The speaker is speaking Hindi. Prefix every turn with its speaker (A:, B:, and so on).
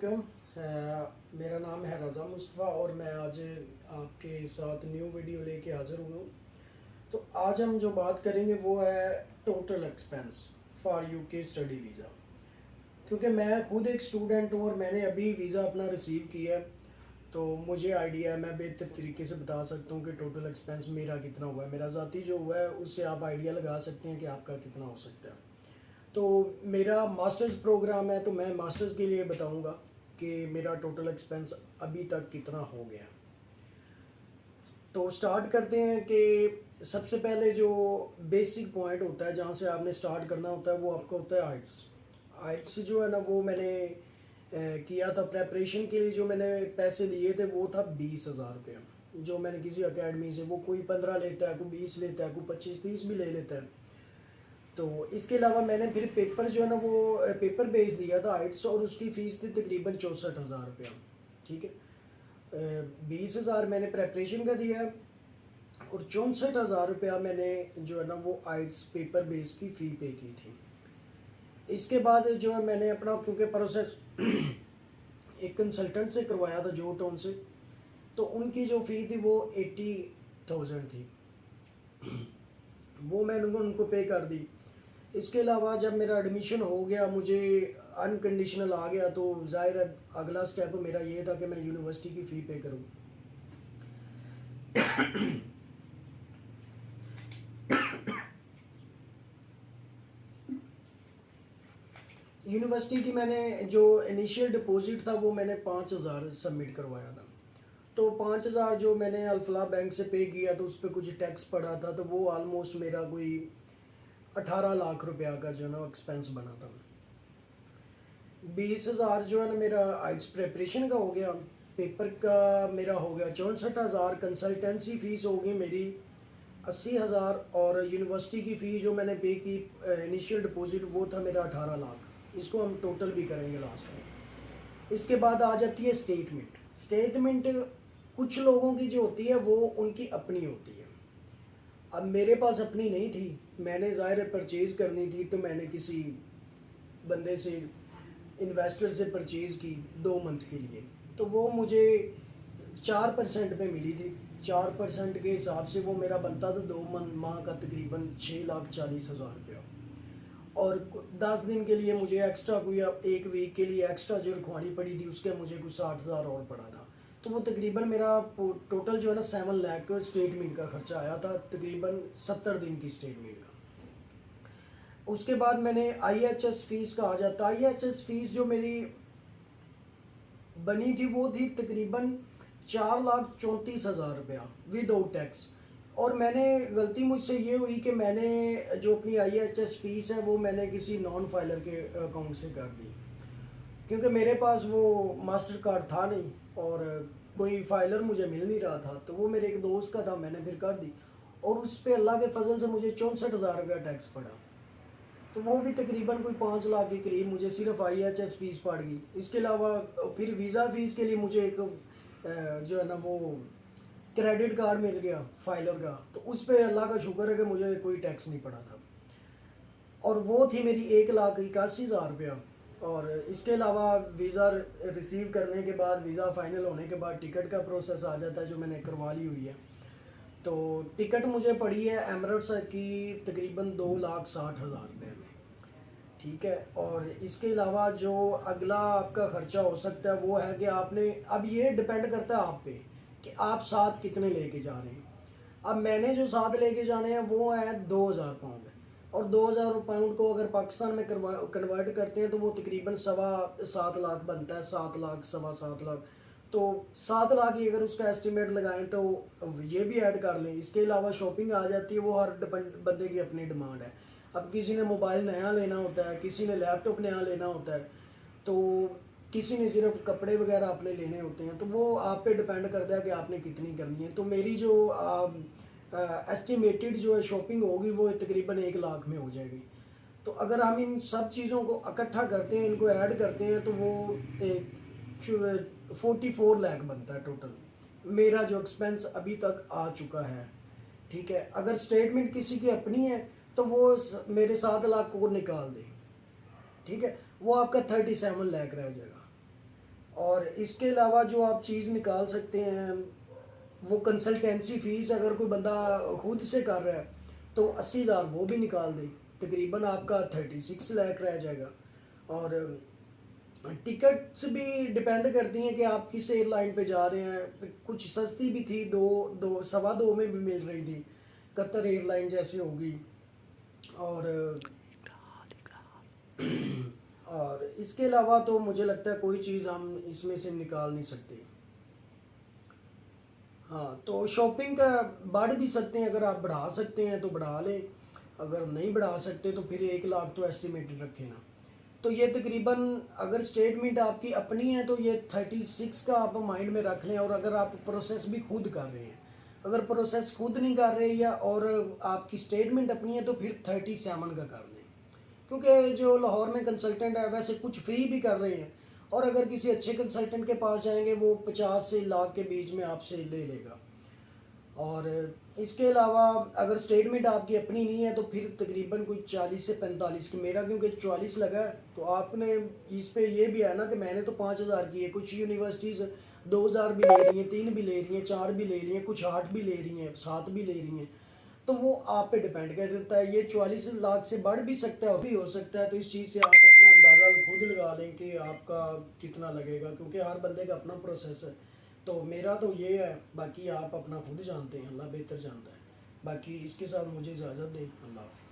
A: वालेकुम। मेरा नाम है रज़ा मुस्तफ़ा और मैं आज आपके साथ न्यू वीडियो लेके हाज़िर हूँ। तो आज हम जो बात करेंगे वो है total expense for UK study visa. क्योंकि मैं खुद एक स्टूडेंट हूँ और मैंने अभी वीज़ा अपना रिसीव किया है, तो मुझे आइडिया है, मैं बेहतर तरीके से बता सकता हूँ कि टोटल एक्सपेंस मेरा कितना हुआ है। मेरा ज़ाती जो हुआ है उससे आप आइडिया लगा सकते हैं कि आपका कितना हो सकता है। तो मेरा मास्टर्स प्रोग्राम है, तो मैं मास्टर्स के लिए बताऊंगा कि मेरा टोटल एक्सपेंस अभी तक कितना हो गया। तो स्टार्ट करते हैं कि सबसे पहले जो बेसिक पॉइंट होता है जहाँ से आपने स्टार्ट करना होता है वो आपका होता है आइट्स। आइट्स जो है ना वो मैंने किया था प्रेपरेशन के लिए। जो मैंने पैसे लिए थे वो था 20,000 रुपया, जो मैंने किसी अकेडमी से, वो कोई 15 लेता है, कोई 20 लेता है, कोई 25-30 भी ले लेता है। तो इसके अलावा मैंने फिर पेपर जो है ना वो पेपर बेच दिया था आइट्स, और उसकी फ़ीस थी तकरीबन 64,000 रुपया। ठीक है, 20,000 मैंने प्रेपरेशन का दिया और 64,000 रुपया मैंने जो है ना वो आइट्स पेपर बेस की फ़ी पे की थी। इसके बाद जो है मैंने अपना क्योंकि प्रोसेस एक कंसल्टेंट से करवाया था, जो टाउन से, तो उनकी जो फ़ी थी वो 80,000 थी, वो मैंने उनको पे कर दी। इसके अलावा जब मेरा एडमिशन हो गया, मुझे अनकंडीशनल आ गया, तो जाहिर है अगला स्टेप मेरा ये था कि मैं यूनिवर्सिटी की फ़ी पे करूँ। यूनिवर्सिटी की मैंने जो इनिशियल डिपॉजिट था वो मैंने 5,000 सबमिट करवाया था। तो 5,000 जो मैंने अल्फला बैंक से पे किया, तो उस पर कुछ टैक्स पड़ा था, तो वो ऑलमोस्ट मेरा कोई 18 लाख रुपया का जो है ना एक्सपेंस बना था। 20,000 जो है ना मेरा आइट्स प्रेपरेशन का हो गया, पेपर का मेरा हो गया 64,000, कंसल्टेंसी फ़ीस होगी मेरी 80,000, और यूनिवर्सिटी की फ़ी जो मैंने पे की इनिशियल डिपॉजिट वो था मेरा 18 लाख। इसको हम टोटल भी करेंगे लास्ट में। इसके बाद आ जाती है स्टेटमेंट। स्टेटमेंट कुछ लोगों की जो होती है वो उनकी अपनी होती है। अब मेरे पास अपनी नहीं थी, मैंने ज़ाहिर परचेज़ करनी थी, तो मैंने किसी बंदे से, इन्वेस्टर से परचेज़ की 2 मंथ के लिए, तो वो मुझे 4% पे मिली थी। 4% के हिसाब से वो मेरा बनता था 2 माह का तकरीबन 6,40,000 रुपया। और 10 दिन के लिए मुझे एक्स्ट्रा, कोई 1 वीक के लिए एक्स्ट्रा जो रखवानी पड़ी थी, उसके मुझे कुछ 60,000 और पड़ा था। तो वो तकरीबन मेरा टोटल जो है ना 7 लाख स्टेटमेंट का खर्चा आया था, तकरीबन 70 दिन की स्टेटमेंट का। उसके बाद मैंने IHS फीस का आ जाता। IHS फीस जो मेरी बनी थी वो थी तकरीबन 4,34,000 रुपया विदाउट टैक्स। और मैंने गलती मुझसे ये हुई कि मैंने जो अपनी IHS फीस है वो मैंने किसी नॉन फाइलर के अकाउंट से कर दी, क्योंकि मेरे पास वो मास्टर कार्ड था नहीं और कोई फाइलर मुझे मिल नहीं रहा था, तो वो मेरे एक दोस्त का था, मैंने फिर कर दी। और उस पर अल्लाह के फजल से मुझे 64,000 रुपया टैक्स पड़ा। तो वो भी तकरीबन कोई 5 लाख के करीब मुझे सिर्फ IHS फीस पड़ गई। इसके अलावा फिर वीज़ा फीस के लिए मुझे एक जो है ना वो क्रेडिट कार्ड मिल गया फाइलर का, तो उस पर अल्लाह का शुक्र है कि मुझे कोई टैक्स नहीं पड़ा था, और वो थी मेरी 1,81,000 रुपया। और इसके अलावा वीज़ा रिसीव करने के बाद, वीज़ा फाइनल होने के बाद टिकट का प्रोसेस आ जाता है जो मैंने करवा ली हुई है। तो टिकट मुझे पड़ी है एमरेट्स की तकरीबन 2,60,000 रुपये में। ठीक है, और इसके अलावा जो अगला आपका खर्चा हो सकता है वो है कि आपने, अब ये डिपेंड करता है आप पे कि आप साथ कितने लेके जा रहे हैं। अब मैंने जो साथ लेके जाने हैं वो है 2,000 पाउंड, और 2,000 पाउंड को अगर पाकिस्तान में कन्वर्ट करते हैं तो वो तकरीबन 7.25 लाख बनता है, 7 लाख 7.25 लाख। तो 7 लाख ही अगर उसका एस्टिमेट लगाएं तो ये भी ऐड कर लें। इसके अलावा शॉपिंग आ जाती है, वो हर बंदे की अपनी डिमांड है। अब किसी ने मोबाइल नया लेना होता है, किसी ने लैपटॉप नया लेना होता है, तो किसी ने सिर्फ कपड़े वगैरह अपने लेने होते हैं, तो वो आप पे डिपेंड करता है कि आपने कितनी करनी है। तो मेरी जो एस्टिमेटेड जो है शॉपिंग होगी वो तकरीबन 1 लाख में हो जाएगी। तो अगर हम इन सब चीज़ों को इकट्ठा करते हैं, इनको ऐड करते हैं, तो वो 44 लाख बनता है टोटल मेरा जो एक्सपेंस अभी तक आ चुका है। ठीक है, अगर स्टेटमेंट किसी की अपनी है तो वो मेरे 7 लाख को निकाल दे, ठीक है, वो आपका 37 लाख रह जाएगा। और इसके अलावा जो आप चीज़ निकाल सकते हैं, वो कंसल्टेंसी फ़ीस अगर कोई बंदा खुद से कर रहा है तो 80,000 वो भी निकाल दे, तकरीबन आपका 36 लाख रह जाएगा। और टिकट्स भी डिपेंड करती हैं कि आप किस एयरलाइन पे जा रहे हैं। कुछ सस्ती भी थी, दो दो सवा दो में भी मिल रही थी, कतर एयरलाइन जैसी होगी। और और इसके अलावा तो मुझे लगता है कोई चीज़ हम इसमें से निकाल नहीं सकते। हाँ, तो शॉपिंग का बढ़ भी सकते हैं, अगर आप बढ़ा सकते हैं तो बढ़ा लें, अगर नहीं बढ़ा सकते तो फिर 1 लाख तो एस्टिमेटेड रखें ना। तो ये तकरीबन, अगर स्टेटमेंट आपकी अपनी है तो ये 36 का आप माइंड में रख लें। और अगर आप प्रोसेस भी खुद कर रहे हैं, अगर प्रोसेस खुद नहीं कर रहे या और आपकी स्टेटमेंट अपनी है तो फिर 37 का कर लें। क्योंकि जो लाहौर में कंसल्टेंट है वैसे कुछ फ्री भी कर रहे हैं, और अगर किसी अच्छे कंसल्टेंट के पास जाएंगे वो 50 से लाख के बीच में आपसे ले लेगा। और इसके अलावा अगर स्टेटमेंट आपकी अपनी नहीं है तो फिर तकरीबन कोई 40 से 45 की, मेरा क्योंकि 44 लगा है तो आपने इस पे ये भी है ना कि मैंने तो 5,000 की है, कुछ यूनिवर्सिटीज़ 2,000 भी ले रही हैं, 3 भी ले रही हैं, 4 भी ले रही हैं, कुछ 8 भी ले रही हैं, 7 भी ले रही हैं। तो वो आप पे डिपेंड कर देता है, ये 44 लाख से बढ़ भी सकता है और भी हो सकता है। तो इस चीज़ से आप अपना अंदाज़ा खुद लगा लें कि आपका कितना लगेगा, क्योंकि हर बंदे का अपना प्रोसेस है। तो मेरा तो ये है, बाकी आप अपना खुद जानते हैं, अल्लाह बेहतर जानता है। बाकी इसके साथ मुझे इजाज़त दें, अल्लाह हाफ़िज़।